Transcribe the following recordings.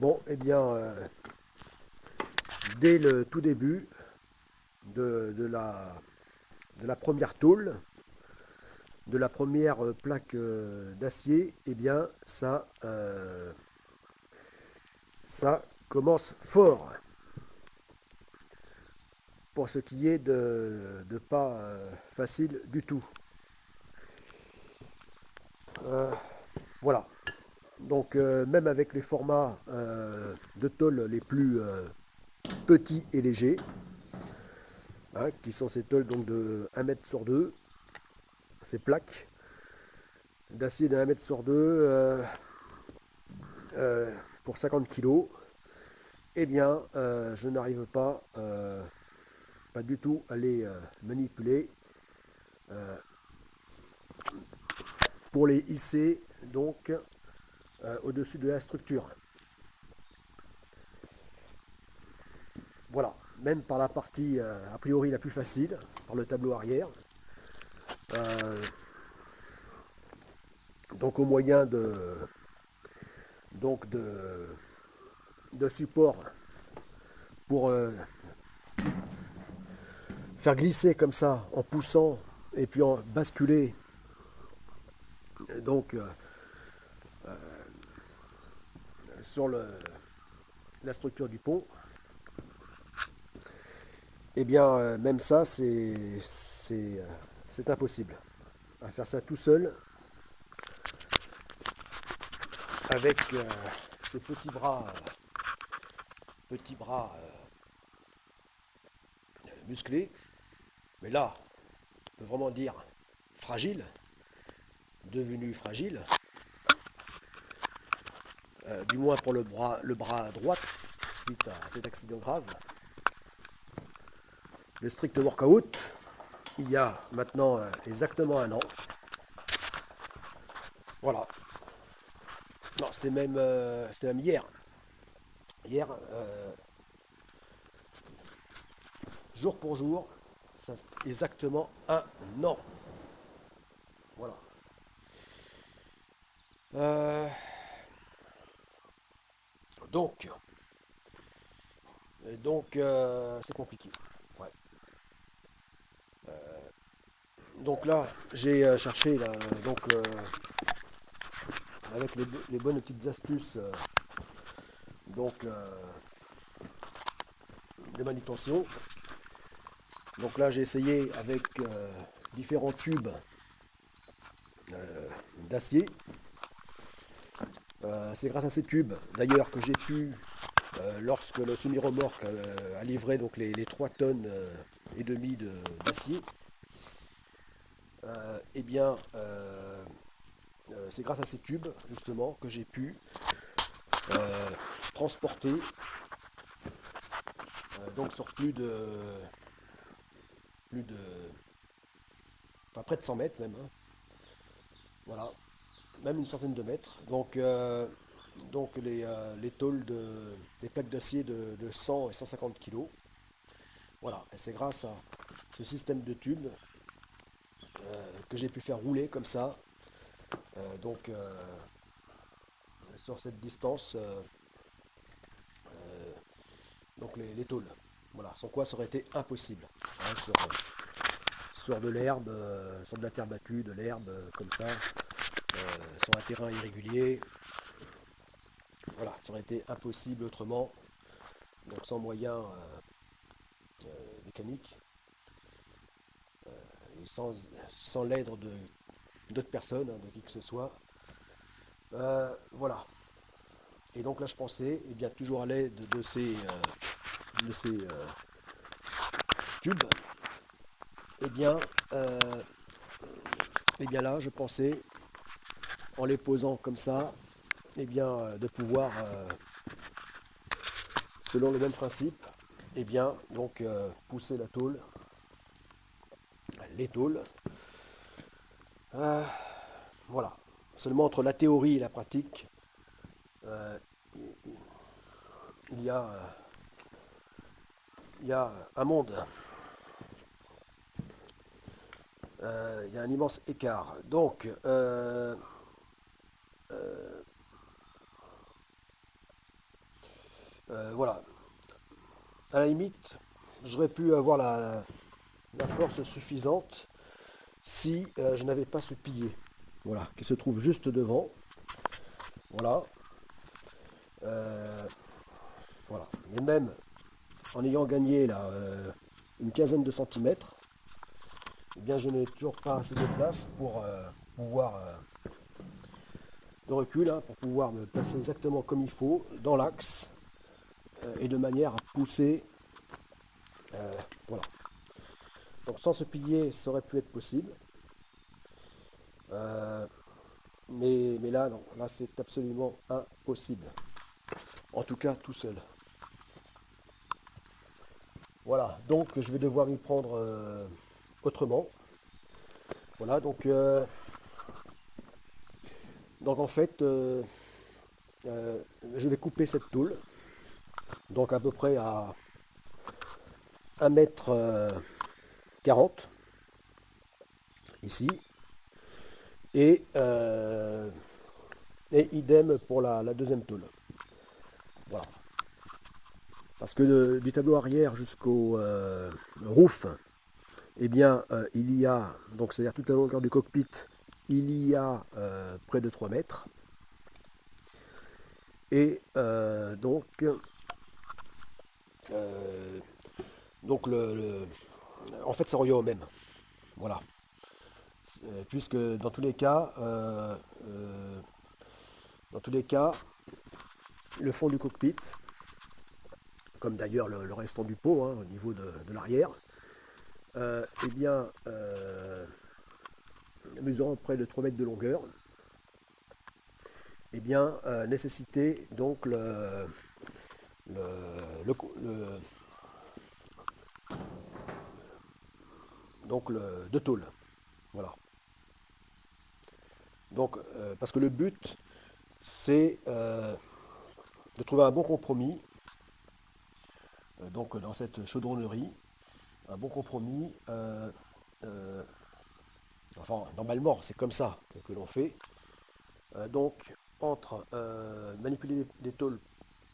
Bon, eh bien, dès le tout début de la première tôle, de la première plaque d'acier, eh bien, ça commence fort pour ce qui est de pas facile du tout. Voilà. Donc, même avec les formats de tôle les plus petits et légers, hein, qui sont ces tôles donc de 1 mètre sur 2, ces plaques d'acier de 1 mètre sur 2 pour 50 kg, eh bien, je n'arrive pas du tout à les manipuler pour les hisser donc au-dessus de la structure. Voilà, même par la partie a priori la plus facile, par le tableau arrière. Euh, donc au moyen donc de support pour faire glisser comme ça en poussant et puis en basculer donc sur la structure du pont, eh bien même ça c'est impossible à faire ça tout seul avec ces petits bras musclés, mais là on peut vraiment dire fragile, devenu fragile, du moins pour le bras droit suite à cet accident grave. Le strict workout, il y a maintenant exactement 1 an. Voilà. Non, c'était même hier. Hier, jour pour jour, ça fait exactement 1 an. Voilà. Donc, c'est compliqué. Ouais. Donc là, j'ai cherché là, donc avec les bonnes petites astuces donc de manutention. Donc là, j'ai essayé avec différents tubes d'acier. C'est grâce à ces tubes, d'ailleurs, que j'ai pu, lorsque le semi-remorque a livré donc les 3 tonnes et demie d'acier, eh bien, c'est grâce à ces tubes, justement, que j'ai pu transporter donc sur enfin, près de 100 mètres même, hein. Voilà, même une centaine de mètres. Donc les tôles des plaques d'acier de 100 et 150 kg. Voilà, et c'est grâce à ce système de tubes que j'ai pu faire rouler comme ça, donc sur cette distance, donc les tôles. Voilà, sans quoi ça aurait été impossible, hein, sur de l'herbe, sur de la terre battue, de l'herbe, comme ça, sur un terrain irrégulier. Voilà, ça aurait été impossible autrement, donc sans moyens mécaniques, et sans l'aide d'autres personnes, hein, de qui que ce soit. Voilà. Et donc là, je pensais, eh bien, toujours à l'aide de ces tubes, eh bien, là, je pensais, en les posant comme ça, eh bien, de pouvoir, selon le même principe, eh bien, donc, pousser la tôle, les tôles. Voilà. Seulement entre la théorie et la pratique, euh, il y a, il y a un monde, il y a un immense écart. Donc, Voilà. À la limite, j'aurais pu avoir la force suffisante si je n'avais pas ce pilier. Voilà, qui se trouve juste devant. Voilà. Euh, voilà. Mais même en ayant gagné là, une quinzaine de centimètres, eh bien je n'ai toujours pas assez de place pour pouvoir de recul, hein, pour pouvoir me placer exactement comme il faut dans l'axe et de manière à pousser. Voilà. Donc sans ce pilier, ça aurait pu être possible. Euh, mais là, non, là c'est absolument impossible. En tout cas, tout seul. Voilà, donc je vais devoir m'y prendre autrement. Voilà, donc en fait, je vais couper cette tôle, donc à peu près à 1 m 40 ici, et, et idem pour la deuxième tôle. Voilà. Parce que du tableau arrière jusqu'au roof, eh bien, il y a, donc c'est-à-dire toute la longueur du cockpit, il y a près de 3 mètres. Et euh, donc en fait, ça revient au même. Voilà. Puisque dans tous les cas, le fond du cockpit, comme d'ailleurs le restant du pot hein, au niveau de l'arrière, eh bien, mesurant près de 3 mètres de longueur, eh bien, nécessitait donc le, le, le- donc deux tôles. Voilà. Donc, parce que le but, c'est de trouver un bon compromis donc dans cette chaudronnerie, un bon compromis. Euh, enfin, normalement, c'est comme ça que l'on fait. Donc, entre manipuler des tôles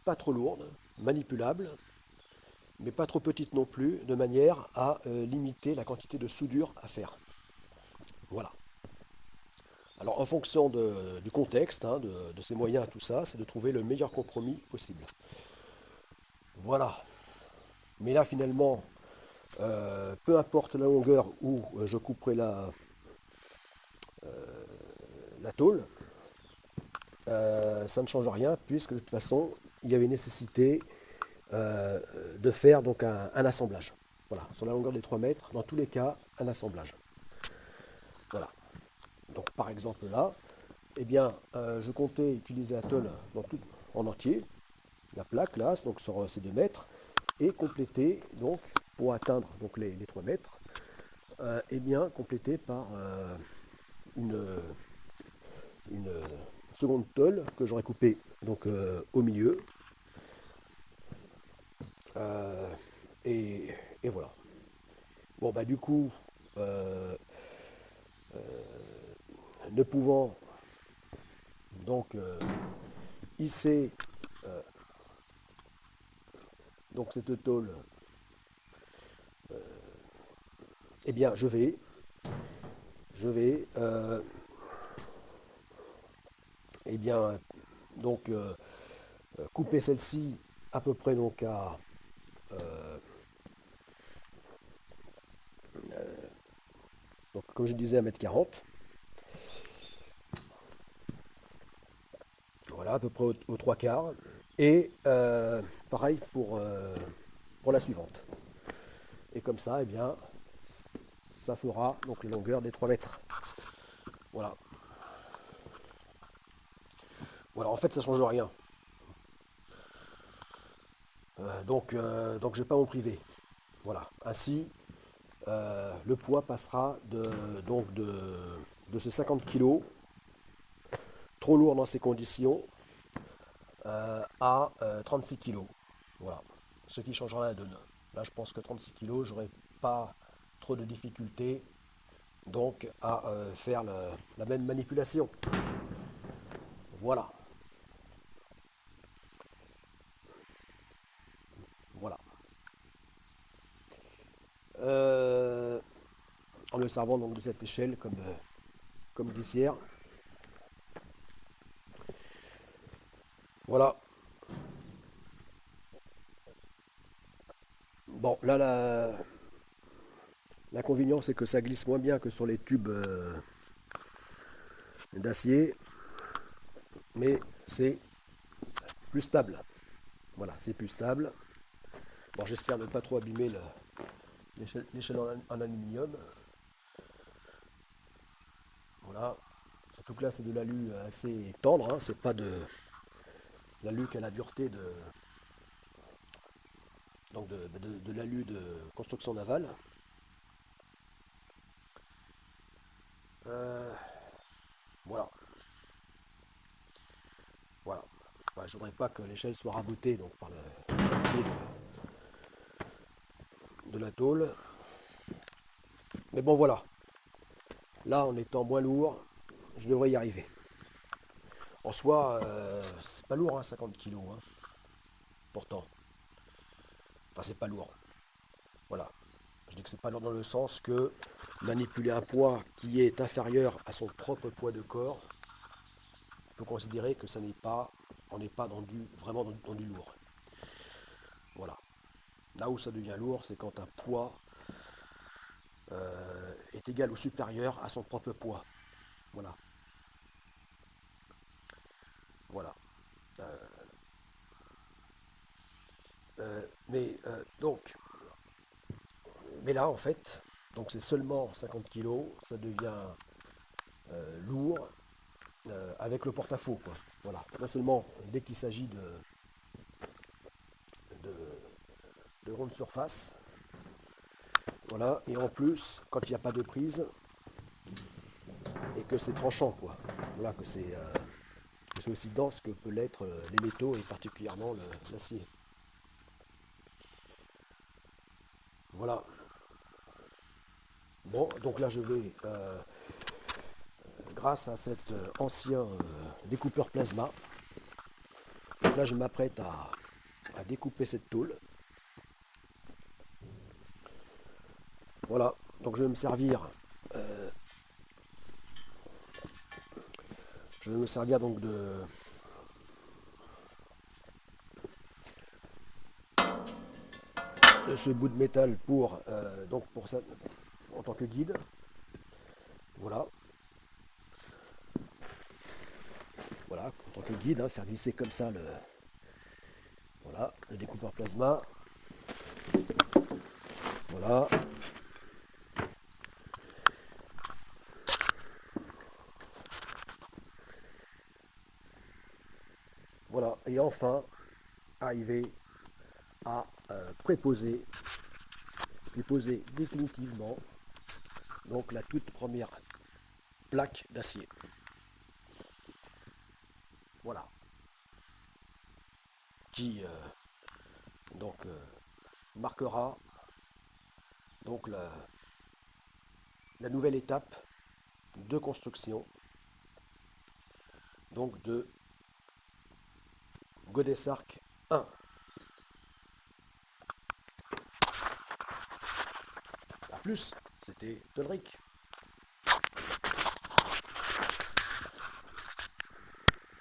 pas trop lourdes, manipulables, mais pas trop petites non plus, de manière à limiter la quantité de soudure à faire. Voilà. Alors, en fonction du contexte, hein, de ses moyens, tout ça, c'est de trouver le meilleur compromis possible. Voilà. Mais là, finalement, peu importe la longueur où je couperai la tôle, ça ne change rien puisque de toute façon, il y avait nécessité euh, de faire donc un assemblage. Voilà, sur la longueur des 3 mètres, dans tous les cas, un assemblage. Voilà. Donc par exemple là, eh bien, je comptais utiliser la tôle en entier, la plaque là, donc sur ces 2 mètres, et compléter donc pour atteindre donc les 3 mètres, eh bien compléter par une, une seconde tôle que j'aurais coupée donc au milieu. Euh, et voilà. Bon bah du coup, euh, ne pouvant donc hisser donc cette tôle, eh bien je vais eh bien donc couper celle-ci à peu près donc à donc comme je disais 1 m 40. Voilà, à peu près aux 3 quarts. Et pareil pour la suivante. Et comme ça, eh bien, ça fera donc la longueur des 3 mètres. Voilà. Voilà, en fait, ça ne change rien. Donc je ne vais pas m'en priver. Voilà. Ainsi, le poids passera de ces 50 kg, trop lourd dans ces conditions, à 36 kg. Voilà. Ce qui changera la donne. Là, je pense que 36 kg, j'aurai pas trop de difficultés donc à faire la même manipulation. Voilà. euh, en me servant donc de cette échelle comme glissière. Voilà. Bon, là, l'inconvénient, c'est que ça glisse moins bien que sur les tubes d'acier, mais c'est plus stable. Voilà, c'est plus stable. Bon, j'espère ne pas trop abîmer l'échelle en aluminium. Voilà. Surtout que là, c'est de l'alu assez tendre, hein. C'est pas de l'alu qui a la dureté de l'alu de construction navale. Euh, voilà. Voilà. Ouais, je voudrais pas que l'échelle soit raboutée donc, par l'acier de la tôle. Mais bon, voilà. Là, en étant moins lourd, je devrais y arriver. En soi, c'est pas lourd, hein, 50 kilos, hein, pourtant. Enfin, c'est pas lourd. Voilà. Je dis que c'est pas lourd dans le sens que manipuler un poids qui est inférieur à son propre poids de corps, on peut considérer que ça n'est pas, on n'est pas vraiment dans du lourd. Voilà. Là où ça devient lourd, c'est quand un poids est égal ou supérieur à son propre poids. Voilà. Voilà. Euh, donc, mais là en fait, donc c'est seulement 50 kilos, ça devient lourd avec le porte-à-faux, quoi. Voilà. Non seulement dès qu'il s'agit de, de ronde surface, voilà, et en plus quand il n'y a pas de prise et que c'est tranchant, quoi. Voilà, que c'est aussi dense que peut l'être les métaux et particulièrement l'acier. Voilà. Bon, donc là je vais, grâce à cet ancien découpeur plasma, donc là je m'apprête à découper cette tôle. Voilà, donc je vais me servir donc de ce bout de métal pour ça, en tant que guide. Voilà, voilà, en tant que guide, hein, faire glisser comme ça le découpeur plasma. Voilà. Voilà, et enfin, arriver à déposer définitivement donc la toute première plaque d'acier. Voilà. Qui donc marquera donc la nouvelle étape de construction donc de Godessarc 1. A plus, c'était Tolric.